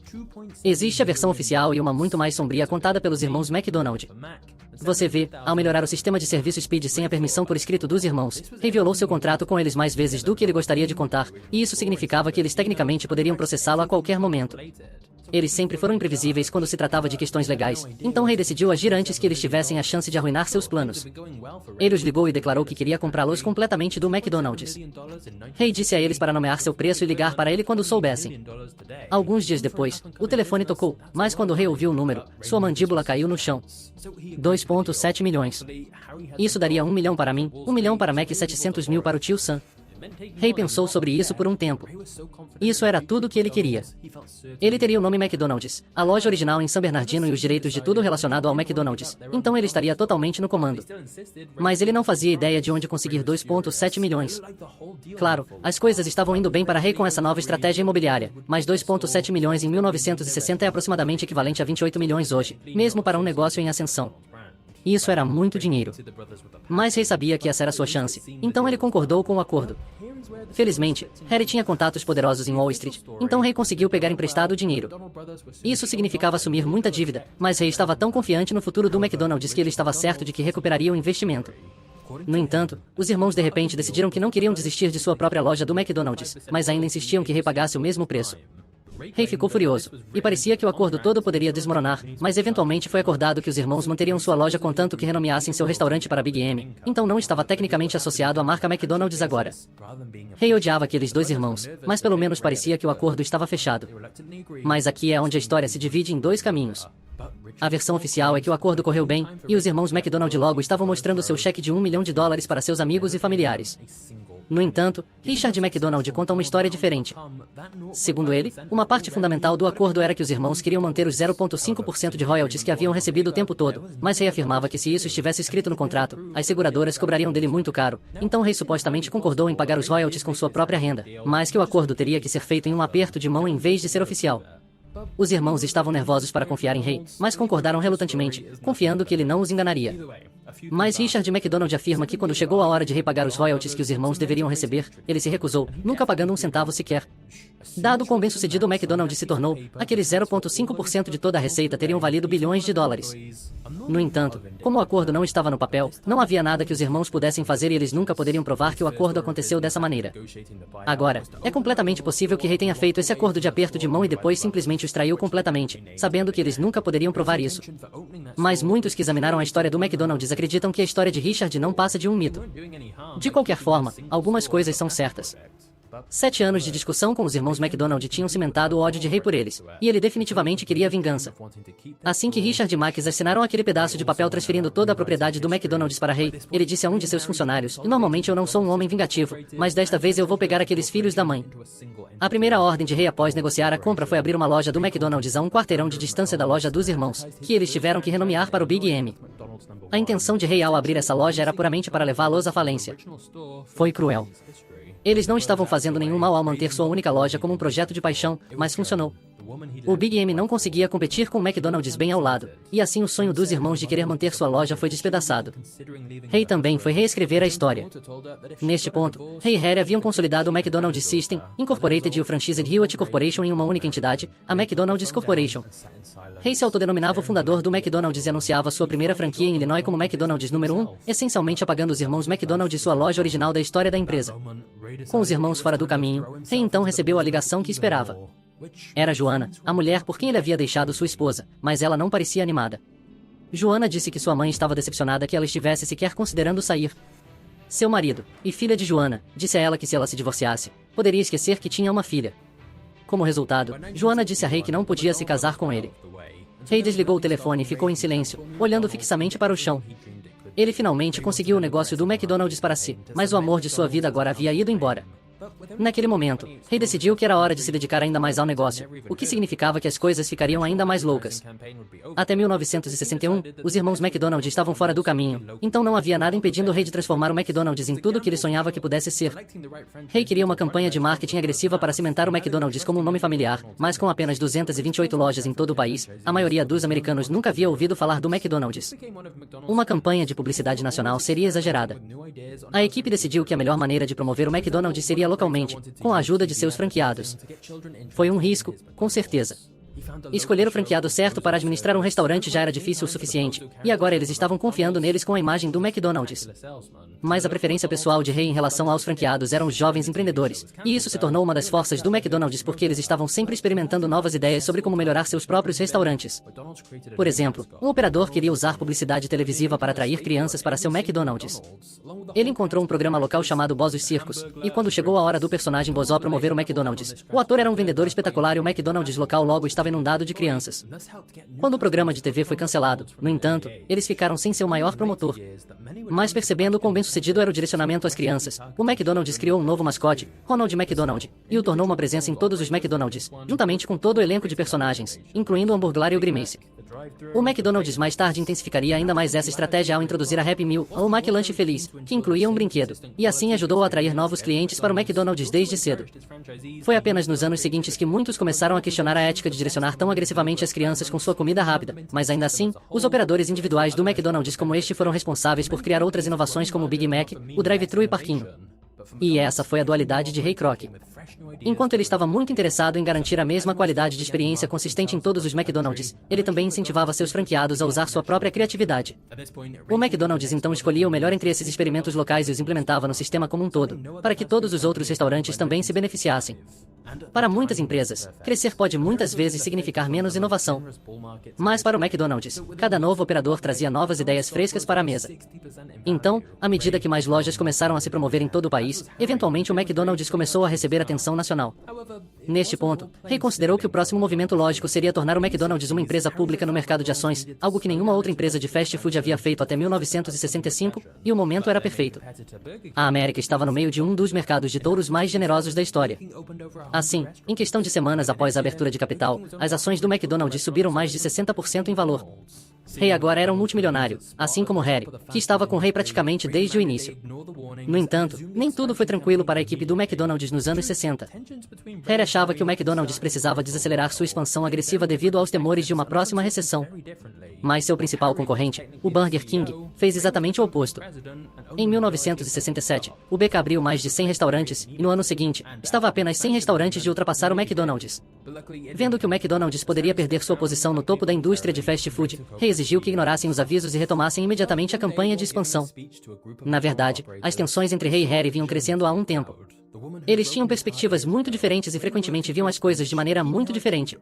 Existe a versão oficial e uma muito mais sombria contada pelos irmãos McDonald. Você vê, ao melhorar o sistema de serviço Speed sem a permissão por escrito dos irmãos, Ray violou seu contrato com eles mais vezes do que ele gostaria de contar, e isso significava que eles tecnicamente poderiam processá-lo a qualquer momento. Eles sempre foram imprevisíveis quando se tratava de questões legais, então Ray decidiu agir antes que eles tivessem a chance de arruinar seus planos. Ele os ligou e declarou que queria comprá-los completamente do McDonald's. Ray disse a eles para nomear seu preço e ligar para ele quando soubessem. Alguns dias depois, o telefone tocou, mas quando Ray ouviu o número, sua mandíbula caiu no chão. 2,7 milhões. Isso daria 1 milhão para mim, 1 milhão para Mac e 700 mil para o tio Sam. Ray pensou sobre isso por um tempo. Isso era tudo o que ele queria. Ele teria o nome McDonald's, a loja original em San Bernardino e os direitos de tudo relacionado ao McDonald's, então ele estaria totalmente no comando. Mas ele não fazia ideia de onde conseguir 2,7 milhões. Claro, as coisas estavam indo bem para Ray com essa nova estratégia imobiliária, mas 2,7 milhões em 1960 é aproximadamente equivalente a 28 milhões hoje, mesmo para um negócio em ascensão. Isso era muito dinheiro. Mas Ray sabia que essa era sua chance, então ele concordou com o acordo. Felizmente, Harry tinha contatos poderosos em Wall Street, então Ray conseguiu pegar emprestado o dinheiro. Isso significava assumir muita dívida, mas Ray estava tão confiante no futuro do McDonald's que ele estava certo de que recuperaria o investimento. No entanto, os irmãos de repente decidiram que não queriam desistir de sua própria loja do McDonald's, mas ainda insistiam que Ray pagasse o mesmo preço. Ray ficou furioso, e parecia que o acordo todo poderia desmoronar, mas eventualmente foi acordado que os irmãos manteriam sua loja contanto que renomeassem seu restaurante para Big M, então não estava tecnicamente associado à marca McDonald's agora. Ray odiava aqueles dois irmãos, mas pelo menos parecia que o acordo estava fechado. Mas aqui é onde a história se divide em dois caminhos. A versão oficial é que o acordo correu bem, e os irmãos McDonald logo estavam mostrando seu cheque de $1 milhão para seus amigos e familiares. No entanto, Richard McDonald conta uma história diferente. Segundo ele, uma parte fundamental do acordo era que os irmãos queriam manter os 0,5% de royalties que haviam recebido o tempo todo, mas Ray afirmava que se isso estivesse escrito no contrato, as seguradoras cobrariam dele muito caro, então Ray supostamente concordou em pagar os royalties com sua própria renda, mas que o acordo teria que ser feito em um aperto de mão em vez de ser oficial. Os irmãos estavam nervosos para confiar em Rei, mas concordaram relutantemente, confiando que ele não os enganaria. Mas Richard McDonald afirma que quando chegou a hora de Rei pagar os royalties que os irmãos deveriam receber, ele se recusou, nunca pagando um centavo sequer. Dado quão bem-sucedido o McDonald se tornou, aqueles 0,5% de toda a receita teriam valido bilhões de dólares. No entanto, como o acordo não estava no papel, não havia nada que os irmãos pudessem fazer e eles nunca poderiam provar que o acordo aconteceu dessa maneira. Agora, é completamente possível que Rei tenha feito esse acordo de aperto de mão e depois simplesmente os traiu completamente, sabendo que eles nunca poderiam provar isso. Mas muitos que examinaram a história do McDonald's acreditam que a história de Richard não passa de um mito. De qualquer forma, algumas coisas são certas. 7 anos de discussão com os irmãos McDonald tinham cimentado o ódio de Rei por eles, e ele definitivamente queria vingança. Assim que Richard e Max assinaram aquele pedaço de papel transferindo toda a propriedade do McDonald's para Rei, ele disse a um de seus funcionários, e normalmente eu não sou um homem vingativo, mas desta vez eu vou pegar aqueles filhos da mãe. A primeira ordem de Rei após negociar a compra foi abrir uma loja do McDonald's a um quarteirão de distância da loja dos irmãos, que eles tiveram que renomear para o Big M. A intenção de Rei ao abrir essa loja era puramente para levá-los à falência. Foi cruel. Eles não estavam fazendo nenhum mal ao manter sua única loja como um projeto de paixão, mas funcionou. O Big M não conseguia competir com o McDonald's bem ao lado, e assim o sonho dos irmãos de querer manter sua loja foi despedaçado. Rei também foi reescrever a história. Neste ponto, Rei e Harry haviam consolidado o McDonald's System, Incorporated e o Franchised Hewitt Corporation em uma única entidade, a McDonald's Corporation. Rei se autodenominava o fundador do McDonald's e anunciava sua primeira franquia em Illinois como McDonald's número 1, essencialmente apagando os irmãos McDonald de sua loja original da história da empresa. Com os irmãos fora do caminho, Rei então recebeu a ligação que esperava. Era Joanna, a mulher por quem ele havia deixado sua esposa, mas ela não parecia animada. Joanna disse que sua mãe estava decepcionada que ela estivesse sequer considerando sair. Seu marido, e filha de Joanna, disse a ela que se ela se divorciasse, poderia esquecer que tinha uma filha. Como resultado, Joanna disse a Rei que não podia se casar com ele. Rei desligou o telefone e ficou em silêncio, olhando fixamente para o chão. Ele finalmente conseguiu o negócio do McDonald's para si, mas o amor de sua vida agora havia ido embora. Naquele momento, Rei decidiu que era hora de se dedicar ainda mais ao negócio, o que significava que as coisas ficariam ainda mais loucas. Até 1961, os irmãos McDonald estavam fora do caminho, então não havia nada impedindo Rei de transformar o McDonald's em tudo o que ele sonhava que pudesse ser. Rei queria uma campanha de marketing agressiva para cimentar o McDonald's como um nome familiar, mas com apenas 228 lojas em todo o país, a maioria dos americanos nunca havia ouvido falar do McDonald's. Uma campanha de publicidade nacional seria exagerada. A equipe decidiu que a melhor maneira de promover o McDonald's seria localmente, com a ajuda de seus franqueados. Foi um risco, com certeza. Escolher o franqueado certo para administrar um restaurante já era difícil o suficiente, e agora eles estavam confiando neles com a imagem do McDonald's. Mas a preferência pessoal de Rei em relação aos franqueados eram os jovens empreendedores, e isso se tornou uma das forças do McDonald's porque eles estavam sempre experimentando novas ideias sobre como melhorar seus próprios restaurantes. Por exemplo, um operador queria usar publicidade televisiva para atrair crianças para seu McDonald's. Ele encontrou um programa local chamado Bozos Circos, e quando chegou a hora do personagem Bozó promover o McDonald's, o ator era um vendedor espetacular e o McDonald's local logo estava inundado de crianças. Quando o programa de TV foi cancelado, no entanto, eles ficaram sem seu maior promotor. Mas percebendo quão bem-sucedido era o direcionamento às crianças, o McDonald's criou um novo mascote, Ronald McDonald, e o tornou uma presença em todos os McDonald's, juntamente com todo o elenco de personagens, incluindo o Hamburglar e o Grimace. O McDonald's mais tarde intensificaria ainda mais essa estratégia ao introduzir a Happy Meal, ou McLanche Feliz, que incluía um brinquedo, e assim ajudou a atrair novos clientes para o McDonald's desde cedo. Foi apenas nos anos seguintes que muitos começaram a questionar a ética de direcionar tão agressivamente as crianças com sua comida rápida, mas ainda assim, os operadores individuais do McDonald's como este foram responsáveis por criar outras inovações como o Big Mac, o drive-thru e parquinho. E essa foi a dualidade de Ray Kroc. Enquanto ele estava muito interessado em garantir a mesma qualidade de experiência consistente em todos os McDonald's, ele também incentivava seus franqueados a usar sua própria criatividade. O McDonald's então escolhia o melhor entre esses experimentos locais e os implementava no sistema como um todo, para que todos os outros restaurantes também se beneficiassem. Para muitas empresas, crescer pode muitas vezes significar menos inovação. Mas para o McDonald's, cada novo operador trazia novas ideias frescas para a mesa. Então, à medida que mais lojas começaram a se promover em todo o país, eventualmente o McDonald's começou a receber atenção nacional. Neste ponto, Ray considerou que o próximo movimento lógico seria tornar o McDonald's uma empresa pública no mercado de ações, algo que nenhuma outra empresa de fast food havia feito até 1965, e o momento era perfeito. A América estava no meio de um dos mercados de touros mais generosos da história. Assim, em questão de semanas após a abertura de capital, as ações do McDonald's subiram mais de 60% em valor. Ray agora era um multimilionário, assim como Harry, que estava com Ray praticamente desde o início. No entanto, nem tudo foi tranquilo para a equipe do McDonald's nos anos 60. Harry achava que o McDonald's precisava desacelerar sua expansão agressiva devido aos temores de uma próxima recessão. Mas seu principal concorrente, o Burger King, fez exatamente o oposto. Em 1967, o BK abriu mais de 100 restaurantes e no ano seguinte, estava a apenas 100 restaurantes de ultrapassar o McDonald's. Vendo que o McDonald's poderia perder sua posição no topo da indústria de fast food, Ray exigiu que ignorassem os avisos e retomassem imediatamente a campanha de expansão. Na verdade, as tensões entre Ray e Harry vinham crescendo há um tempo. Eles tinham perspectivas muito diferentes e frequentemente viam as coisas de maneira muito diferente.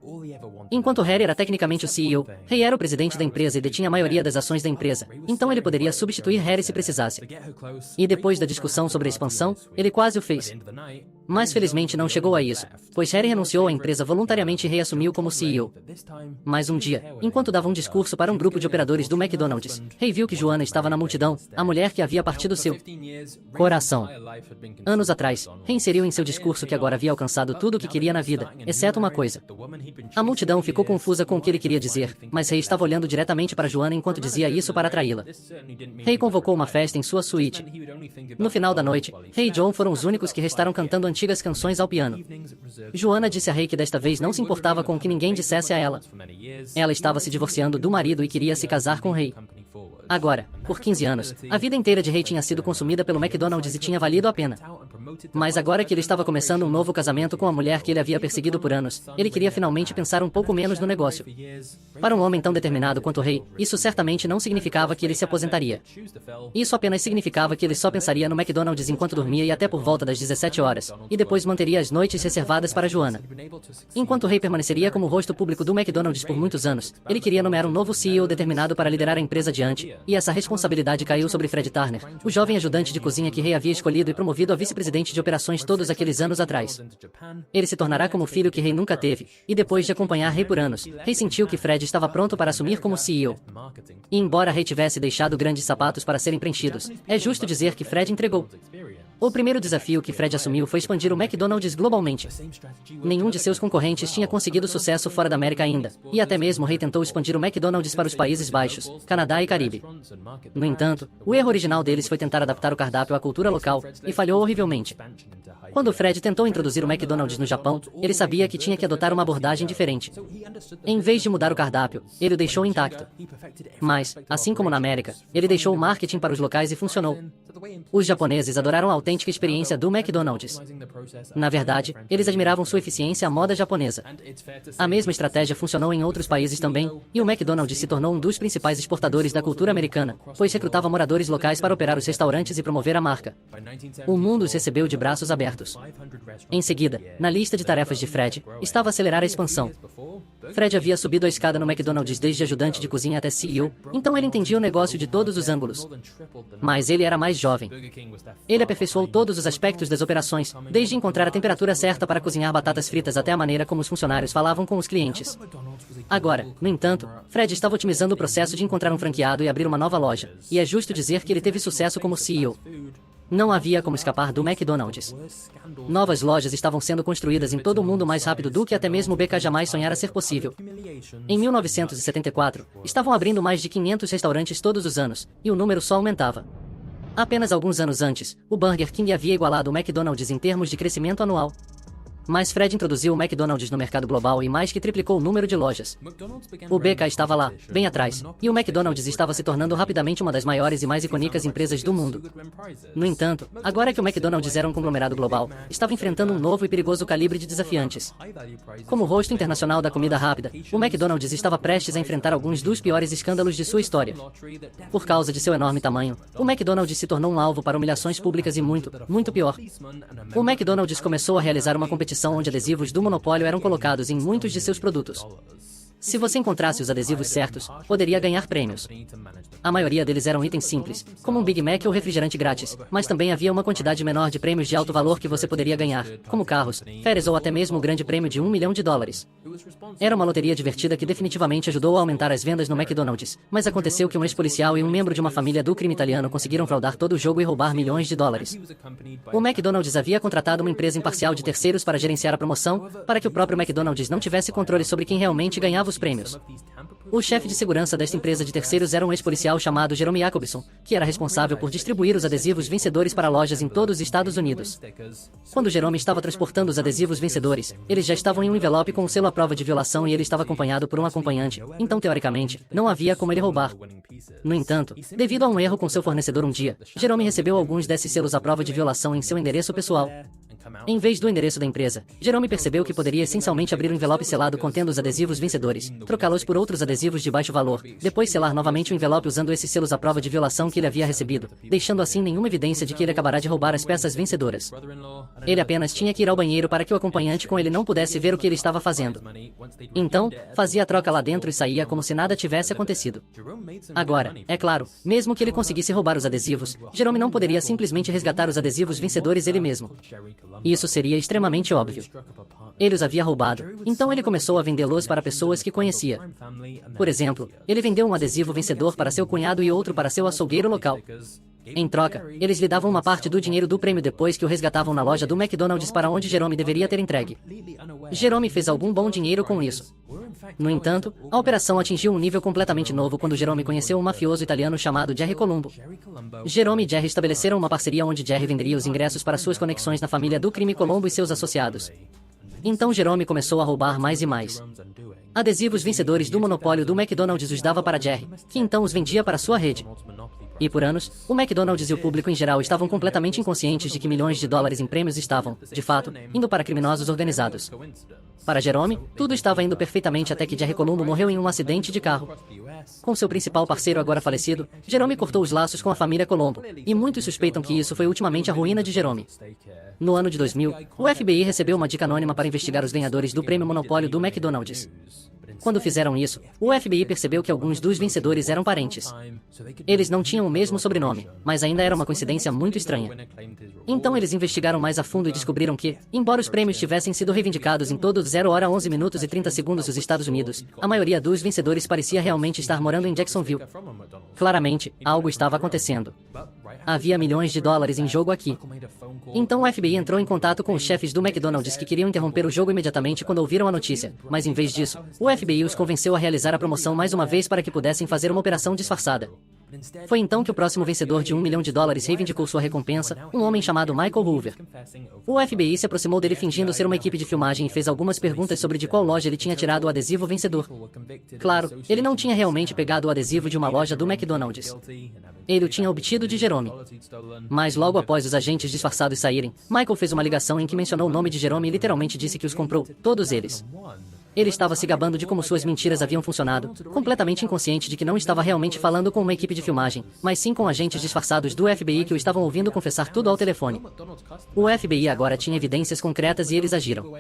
Enquanto Harry era tecnicamente o CEO, Ray era o presidente da empresa e detinha a maioria das ações da empresa, então ele poderia substituir Harry se precisasse. E depois da discussão sobre a expansão, ele quase o fez. Mas felizmente não chegou a isso, pois Harry renunciou à empresa voluntariamente e Ray assumiu como CEO. Mas um dia, enquanto dava um discurso para um grupo de operadores do McDonald's, Ray viu que Joanna estava na multidão, a mulher que havia partido seu coração. Anos atrás, Ray inseriu em seu discurso que agora havia alcançado tudo o que queria na vida, exceto uma coisa. A multidão ficou confusa com o que ele queria dizer, mas Ray estava olhando diretamente para Joanna enquanto dizia isso para atraí-la. Ray convocou uma festa em sua suíte. No final da noite, Ray e John foram os únicos que restaram cantando antigas canções ao piano. Joanna disse a Ray que desta vez não se importava com o que ninguém dissesse a ela. Ela estava se divorciando do marido e queria se casar com Ray. Agora, por 15 anos, a vida inteira de Ray tinha sido consumida pelo McDonald's e tinha valido a pena. Mas agora que ele estava começando um novo casamento com a mulher que ele havia perseguido por anos, ele queria finalmente pensar um pouco menos no negócio. Para um homem tão determinado quanto Ray, isso certamente não significava que ele se aposentaria. Isso apenas significava que ele só pensaria no McDonald's enquanto dormia e até por volta das 17 horas, e depois manteria as noites reservadas para Joanna. Enquanto Ray permaneceria como rosto público do McDonald's por muitos anos, ele queria nomear um novo CEO determinado para liderar a empresa adiante, e essa responsabilidade caiu sobre Fred Turner, o jovem ajudante de cozinha que Ray havia escolhido e promovido a vice-presidente de operações todos aqueles anos atrás. Ele se tornará como o filho que Ray nunca teve, e depois de acompanhar Ray por anos, Ray sentiu que Fred estava pronto para assumir como CEO. E embora Ray tivesse deixado grandes sapatos para serem preenchidos, é justo dizer que Fred entregou. O primeiro desafio que Fred assumiu foi expandir o McDonald's globalmente. Nenhum de seus concorrentes tinha conseguido sucesso fora da América ainda, e até mesmo Ray tentou expandir o McDonald's para os Países Baixos, Canadá e Caribe. No entanto, o erro original deles foi tentar adaptar o cardápio à cultura local, e falhou horrivelmente. Quando Fred tentou introduzir o McDonald's no Japão, ele sabia que tinha que adotar uma abordagem diferente. Em vez de mudar o cardápio, ele o deixou intacto. Mas, assim como na América, ele deixou o marketing para os locais e funcionou. Os japoneses adoraram a autêntica experiência do McDonald's. Na verdade, eles admiravam sua eficiência à moda japonesa. A mesma estratégia funcionou em outros países também, e o McDonald's se tornou um dos principais exportadores da cultura americana, pois recrutava moradores locais para operar os restaurantes e promover a marca. O mundo os recebeu de braços abertos. Em seguida, na lista de tarefas de Fred, estava acelerar a expansão. Fred havia subido a escada no McDonald's desde ajudante de cozinha até CEO, então ele entendia o negócio de todos os ângulos. Mas ele era mais jovem. Ele aperfeiçoou todos os aspectos das operações, desde encontrar a temperatura certa para cozinhar batatas fritas até a maneira como os funcionários falavam com os clientes. Agora, no entanto, Fred estava otimizando o processo de encontrar um franqueado e abrir uma nova loja, e é justo dizer que ele teve sucesso como CEO. Não havia como escapar do McDonald's. Novas lojas estavam sendo construídas em todo o mundo mais rápido do que até mesmo o BK jamais sonhara ser possível. Em 1974, estavam abrindo mais de 500 restaurantes todos os anos, e o número só aumentava. Apenas alguns anos antes, o Burger King havia igualado o McDonald's em termos de crescimento anual. Mas Fred introduziu o McDonald's no mercado global e mais que triplicou o número de lojas. O BK estava lá, bem atrás, e o McDonald's estava se tornando rapidamente uma das maiores e mais icônicas empresas do mundo. No entanto, agora que o McDonald's era um conglomerado global, estava enfrentando um novo e perigoso calibre de desafiantes. Como rosto internacional da comida rápida, o McDonald's estava prestes a enfrentar alguns dos piores escândalos de sua história. Por causa de seu enorme tamanho, o McDonald's se tornou um alvo para humilhações públicas e muito pior. O McDonald's começou a realizar uma competição onde adesivos do monopólio eram colocados em muitos de seus produtos. Se você encontrasse os adesivos certos, poderia ganhar prêmios. A maioria deles eram itens simples, como um Big Mac ou refrigerante grátis, mas também havia uma quantidade menor de prêmios de alto valor que você poderia ganhar, como carros, férias ou até mesmo o grande prêmio de $1 milhão. Era uma loteria divertida que definitivamente ajudou a aumentar as vendas no McDonald's, mas aconteceu que um ex-policial e um membro de uma família do crime italiano conseguiram fraudar todo o jogo e roubar milhões de dólares. O McDonald's havia contratado uma empresa imparcial de terceiros para gerenciar a promoção, para que o próprio McDonald's não tivesse controle sobre quem realmente ganhava os prêmios. O chefe de segurança desta empresa de terceiros era um ex-policial chamado Jerome Jacobson, que era responsável por distribuir os adesivos vencedores para lojas em todos os Estados Unidos. Quando Jerome estava transportando os adesivos vencedores, eles já estavam em um envelope com o selo à prova de violação e ele estava acompanhado por um acompanhante, então teoricamente, não havia como ele roubar. No entanto, devido a um erro com seu fornecedor um dia, Jerome recebeu alguns desses selos à prova de violação em seu endereço pessoal. Em vez do endereço da empresa, Jerome percebeu que poderia essencialmente abrir um envelope selado contendo os adesivos vencedores, trocá-los por outros adesivos de baixo valor, depois selar novamente o envelope usando esses selos à prova de violação que ele havia recebido, deixando assim nenhuma evidência de que ele acabará de roubar as peças vencedoras. Ele apenas tinha que ir ao banheiro para que o acompanhante com ele não pudesse ver o que ele estava fazendo. Então, fazia a troca lá dentro e saía como se nada tivesse acontecido. Agora, é claro, mesmo que ele conseguisse roubar os adesivos, Jerome não poderia simplesmente resgatar os adesivos vencedores ele mesmo. Isso seria extremamente óbvio. Ele os havia roubado, então ele começou a vendê-los para pessoas que conhecia. Por exemplo, ele vendeu um adesivo vencedor para seu cunhado e outro para seu açougueiro local. Em troca, eles lhe davam uma parte do dinheiro do prêmio depois que o resgatavam na loja do McDonald's para onde Jerome deveria ter entregue. Jerome fez algum bom dinheiro com isso. No entanto, a operação atingiu um nível completamente novo quando Jerome conheceu um mafioso italiano chamado Jerry Colombo. Jerome e Jerry estabeleceram uma parceria onde Jerry venderia os ingressos para suas conexões na família do crime Colombo e seus associados. Então Jerome começou a roubar mais e mais. Adesivos vencedores do monopólio do McDonald's os dava para Jerry, que então os vendia para sua rede. E por anos, o McDonald's e o público em geral estavam completamente inconscientes de que milhões de dólares em prêmios estavam, de fato, indo para criminosos organizados. Para Jerome, tudo estava indo perfeitamente até que Jerry Colombo morreu em um acidente de carro. Com seu principal parceiro agora falecido, Jerome cortou os laços com a família Colombo, e muitos suspeitam que isso foi ultimamente a ruína de Jerome. No ano de 2000, o FBI recebeu uma dica anônima para investigar os ganhadores do prêmio Monopólio do McDonald's. Quando fizeram isso, o FBI percebeu que alguns dos vencedores eram parentes. Eles não tinham o mesmo sobrenome, mas ainda era uma coincidência muito estranha. Então eles investigaram mais a fundo e descobriram que, embora os prêmios tivessem sido reivindicados em todos 0 hora 11 minutos e 30 segundos dos Estados Unidos, a maioria dos vencedores parecia realmente estar morando em Jacksonville. Claramente, algo estava acontecendo. Havia milhões de dólares em jogo aqui. Então o FBI entrou em contato com os chefes do McDonald's que queriam interromper o jogo imediatamente quando ouviram a notícia, mas em vez disso, o FBI os convenceu a realizar a promoção mais uma vez para que pudessem fazer uma operação disfarçada. Foi então que o próximo vencedor de $1 milhão reivindicou sua recompensa, um homem chamado Michael Hoover. O FBI se aproximou dele fingindo ser uma equipe de filmagem e fez algumas perguntas sobre de qual loja ele tinha tirado o adesivo vencedor. Claro, ele não tinha realmente pegado o adesivo de uma loja do McDonald's. Ele o tinha obtido de Jerome. Mas logo após os agentes disfarçados saírem, Michael fez uma ligação em que mencionou o nome de Jerome e literalmente disse que os comprou, todos eles. Ele estava se gabando de como suas mentiras haviam funcionado, completamente inconsciente de que não estava realmente falando com uma equipe de filmagem, mas sim com agentes disfarçados do FBI que o estavam ouvindo confessar tudo ao telefone. O FBI agora tinha evidências concretas e eles agiram.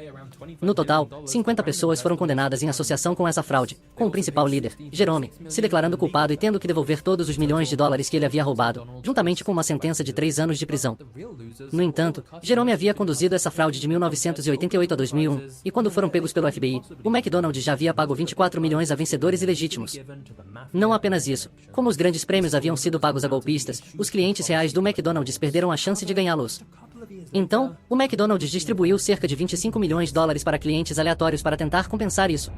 No total, 50 pessoas foram condenadas em associação com essa fraude, com o principal líder, Jerome, se declarando culpado e tendo que devolver todos os milhões de dólares que ele havia roubado, juntamente com uma sentença de 3 anos de prisão. No entanto, Jerome havia conduzido essa fraude de 1988 a 2001, e quando foram pegos pelo FBI, o McDonald's já havia pago 24 milhões a vencedores ilegítimos. Não apenas isso, como os grandes prêmios haviam sido pagos a golpistas, os clientes reais do McDonald's perderam a chance de ganhá-los. Então, o McDonald's distribuiu cerca de 25 milhões de dólares para clientes aleatórios para tentar compensar isso.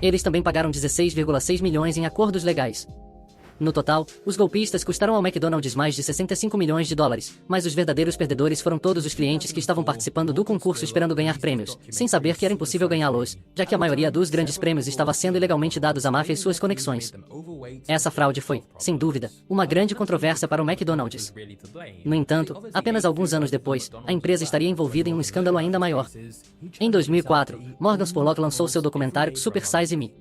Eles também pagaram 16,6 milhões em acordos legais. No total, os golpistas custaram ao McDonald's mais de 65 milhões de dólares, mas os verdadeiros perdedores foram todos os clientes que estavam participando do concurso esperando ganhar prêmios, sem saber que era impossível ganhá-los, já que a maioria dos grandes prêmios estava sendo ilegalmente dados à máfia e suas conexões. Essa fraude foi, sem dúvida, uma grande controvérsia para o McDonald's. No entanto, apenas alguns anos depois, a empresa estaria envolvida em um escândalo ainda maior. Em 2004, Morgan Spurlock lançou seu documentário Super Size Me.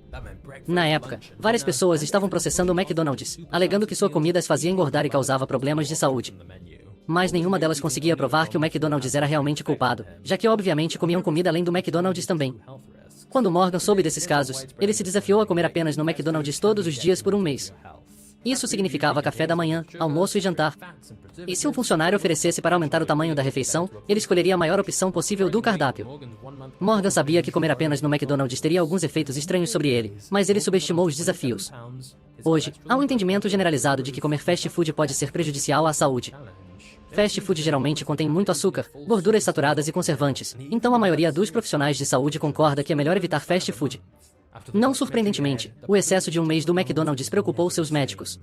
Na época, várias pessoas estavam processando o McDonald's, alegando que sua comida as fazia engordar e causava problemas de saúde. Mas nenhuma delas conseguia provar que o McDonald's era realmente culpado, já que obviamente comiam comida além do McDonald's também. Quando Morgan soube desses casos, ele se desafiou a comer apenas no McDonald's todos os dias por um mês. Isso significava café da manhã, almoço e jantar. E se um funcionário oferecesse para aumentar o tamanho da refeição, ele escolheria a maior opção possível do cardápio. Morgan sabia que comer apenas no McDonald's teria alguns efeitos estranhos sobre ele, mas ele subestimou os desafios. Hoje, há um entendimento generalizado de que comer fast food pode ser prejudicial à saúde. Fast food geralmente contém muito açúcar, gorduras saturadas e conservantes, então a maioria dos profissionais de saúde concorda que é melhor evitar fast food. Não surpreendentemente, o excesso de um mês do McDonald's preocupou seus médicos.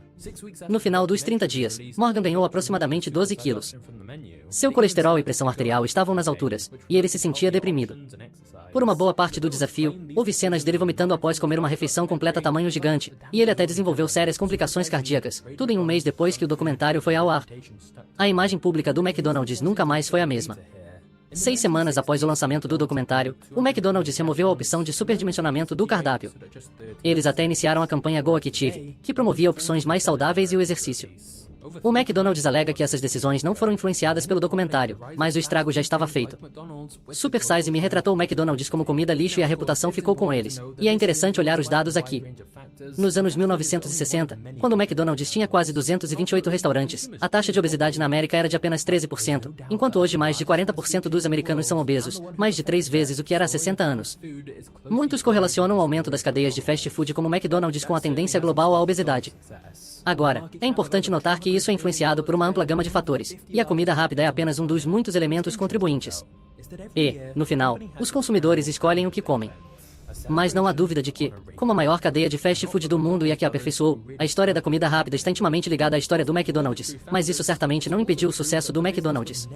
No final dos 30 dias, Morgan ganhou aproximadamente 12 quilos. Seu colesterol e pressão arterial estavam nas alturas, e ele se sentia deprimido. Por uma boa parte do desafio, houve cenas dele vomitando após comer uma refeição completa tamanho gigante, e ele até desenvolveu sérias complicações cardíacas, tudo em um mês depois que o documentário foi ao ar. A imagem pública do McDonald's nunca mais foi a mesma. 6 semanas após o lançamento do documentário, o McDonald's removeu a opção de superdimensionamento do cardápio. Eles até iniciaram a campanha Go Active, que promovia opções mais saudáveis e o exercício. O McDonald's alega que essas decisões não foram influenciadas pelo documentário, mas o estrago já estava feito. Super Size Me retratou o McDonald's como comida lixo e a reputação ficou com eles. E é interessante olhar os dados aqui. Nos anos 1960, quando o McDonald's tinha quase 228 restaurantes, a taxa de obesidade na América era de apenas 13%, enquanto hoje mais de 40% dos americanos são obesos, mais de 3 vezes o que era há 60 anos. Muitos correlacionam o aumento das cadeias de fast food como o McDonald's com a tendência global à obesidade. Agora, é importante notar que isso é influenciado por uma ampla gama de fatores, e a comida rápida é apenas um dos muitos elementos contribuintes. E, no final, os consumidores escolhem o que comem. Mas não há dúvida de que, como a maior cadeia de fast food do mundo e a que aperfeiçoou, a história da comida rápida está intimamente ligada à história do McDonald's, mas isso certamente não impediu o sucesso do McDonald's.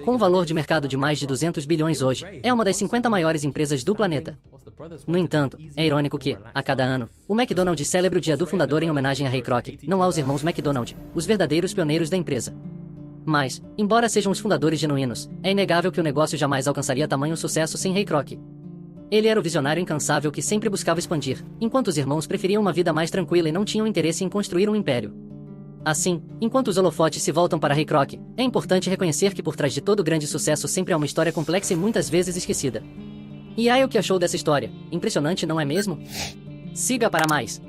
Com um valor de mercado de mais de 200 bilhões hoje, é uma das 50 maiores empresas do planeta. No entanto, é irônico que, a cada ano, o McDonald's celebra o dia do fundador em homenagem a Ray Kroc, não aos irmãos McDonald, os verdadeiros pioneiros da empresa. Mas, embora sejam os fundadores genuínos, é inegável que o negócio jamais alcançaria tamanho sucesso sem Ray Kroc. Ele era o visionário incansável que sempre buscava expandir, enquanto os irmãos preferiam uma vida mais tranquila e não tinham interesse em construir um império. Assim, enquanto os holofotes se voltam para Ray Kroc, é importante reconhecer que por trás de todo grande sucesso sempre há uma história complexa e muitas vezes esquecida. E aí o que achou dessa história? Impressionante, não é mesmo? Siga para mais!